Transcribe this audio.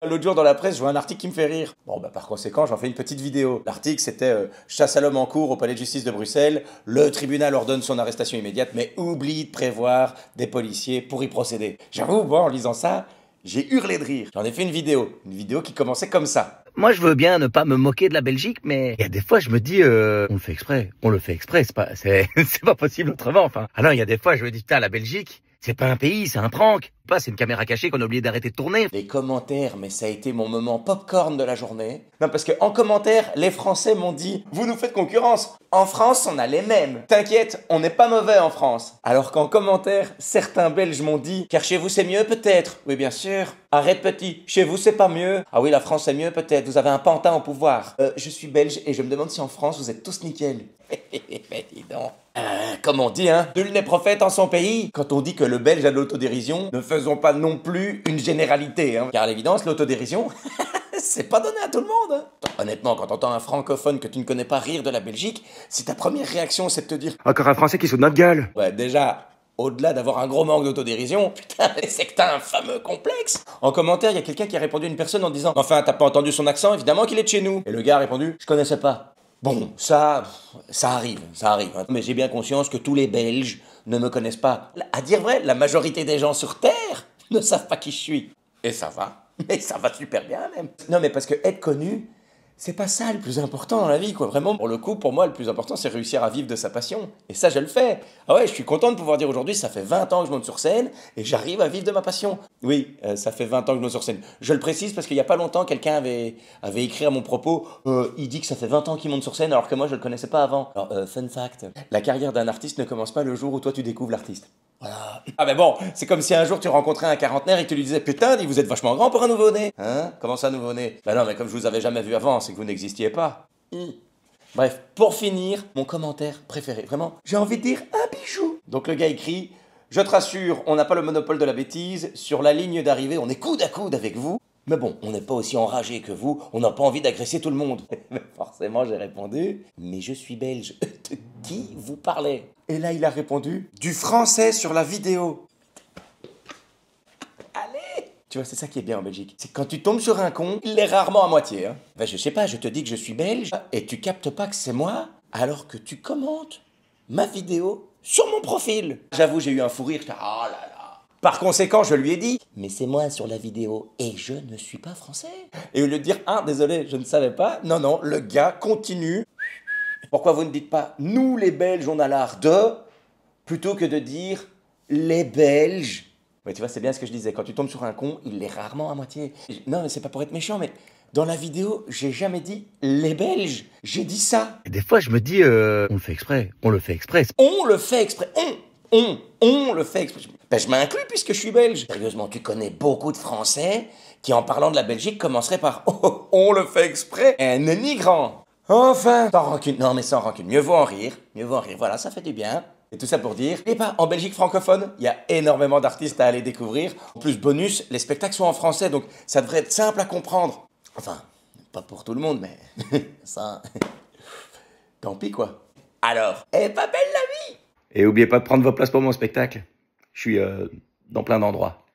L'autre jour dans la presse, je vois un article qui me fait rire. Bon, bah par conséquent, j'en fais une petite vidéo. L'article, c'était chasse à l'homme en cours au palais de justice de Bruxelles. Le tribunal ordonne son arrestation immédiate, mais oublie de prévoir des policiers pour y procéder. J'avoue, moi, en lisant ça, j'ai hurlé de rire. J'en ai fait une vidéo qui commençait comme ça. Moi, je veux bien ne pas me moquer de la Belgique, mais il y a des fois, je me dis, on le fait exprès, c'est pas possible autrement, enfin. Alors, il y a des fois, je me dis, putain, la Belgique, c'est pas un pays, c'est un prank. C'est une caméra cachée qu'on a oublié d'arrêter de tourner. Les commentaires, mais ça a été mon moment popcorn de la journée. Non, parce que en commentaire, les Français m'ont dit « Vous nous faites concurrence !» En France, on a les mêmes. T'inquiète, on n'est pas mauvais en France. Alors qu'en commentaire, certains Belges m'ont dit « Car chez vous c'est mieux peut-être ?» Oui, bien sûr. Arrête petit, chez vous c'est pas mieux. Ah oui, la France c'est mieux peut-être, vous avez un pantin au pouvoir. Je suis belge et je me demande si en France vous êtes tous nickel. Mais dis donc. Comme on dit, hein, nul n'est prophète en son pays. Quand on dit que le belge a de l'autodérision, ne faisons pas non plus une généralité, hein. Car à l'évidence, l'autodérision, c'est pas donné à tout le monde, hein. Honnêtement, quand t'entends un francophone que tu ne connais pas rire de la Belgique, si ta première réaction c'est de te dire « Encore un Français qui se de notre gueule !» Ouais, déjà, au-delà d'avoir un gros manque d'autodérision, putain, c'est que t'as un fameux complexe. En commentaire, il y a quelqu'un qui a répondu à une personne en disant « Enfin, t'as pas entendu son accent, évidemment qu'il est de chez nous. » Et le gars a répondu « Je connaissais pas. » Bon, ça arrive, hein. Mais j'ai bien conscience que tous les Belges ne me connaissent pas. À dire vrai, la majorité des gens sur Terre ne savent pas qui je suis. Et ça va. Mais ça va super bien, même. Non, mais parce que être connu, c'est pas ça le plus important dans la vie, quoi. Vraiment, pour le coup, pour moi, le plus important, c'est réussir à vivre de sa passion. Et ça, je le fais. Ah ouais, je suis content de pouvoir dire aujourd'hui, ça fait 20 ans que je monte sur scène et j'arrive à vivre de ma passion. Oui, ça fait 20 ans que je monte sur scène. Je le précise parce qu'il y a pas longtemps, quelqu'un avait écrit à mon propos, il dit que ça fait 20 ans qu'il monte sur scène alors que moi, je le connaissais pas avant. Alors, fun fact, la carrière d'un artiste ne commence pas le jour où toi, tu découvres l'artiste. Voilà. Ah mais bon, c'est comme si un jour tu rencontrais un quarantenaire et que tu lui disais « Putain, dis, vous êtes vachement grand pour un nouveau-né. » Hein? Comment ça, nouveau-né? Bah non, mais comme je vous avais jamais vu avant, c'est que vous n'existiez pas. Bref, pour finir, mon commentaire préféré, vraiment, j'ai envie de dire un bijou. Donc le gars écrit « Je te rassure, on n'a pas le monopole de la bêtise, sur la ligne d'arrivée, on est coude à coude avec vous. Mais bon, on n'est pas aussi enragé que vous, on n'a pas envie d'agresser tout le monde. » Mais forcément, j'ai répondu « Mais je suis belge, de qui vous parlez ?» Et là, il a répondu « Du français sur la vidéo. » Allez! Tu vois, c'est ça qui est bien en Belgique. C'est que quand tu tombes sur un con, il l'est rarement à moitié, hein. Ben, je sais pas, je te dis que je suis belge, et tu captes pas que c'est moi, alors que tu commentes ma vidéo sur mon profil. J'avoue, j'ai eu un fou rire, j'étais « Oh là là !» Par conséquent, je lui ai dit « Mais c'est moi sur la vidéo, et je ne suis pas français. » Et au lieu de dire « Ah, désolé, je ne savais pas », non, le gars continue. Pourquoi vous ne dites pas « Nous, les Belges, on a l'art de » plutôt que de dire « Les Belges ». Ouais, tu vois, c'est bien ce que je disais. Quand tu tombes sur un con, il l'est rarement à moitié. Non, mais c'est pas pour être méchant, mais dans la vidéo, j'ai jamais dit « Les Belges ». J'ai dit ça. Et des fois, je me dis, on le fait exprès. On le fait exprès. On le fait exprès. Ben, je m'inclus puisque je suis belge. Sérieusement, tu connais beaucoup de Français qui, en parlant de la Belgique, commenceraient par « On le fait exprès ». Un énigrant. Enfin, sans rancune. Non, mais sans rancune. Mieux vaut en rire. Voilà, ça fait du bien. Et tout ça pour dire, et pas, en Belgique francophone, il y a énormément d'artistes à aller découvrir. En plus, bonus, les spectacles sont en français, donc ça devrait être simple à comprendre. Enfin, pas pour tout le monde, mais ça, tant pis quoi. Alors, est pas belle la vie? Et oubliez pas de prendre vos places pour mon spectacle. Je suis dans plein d'endroits.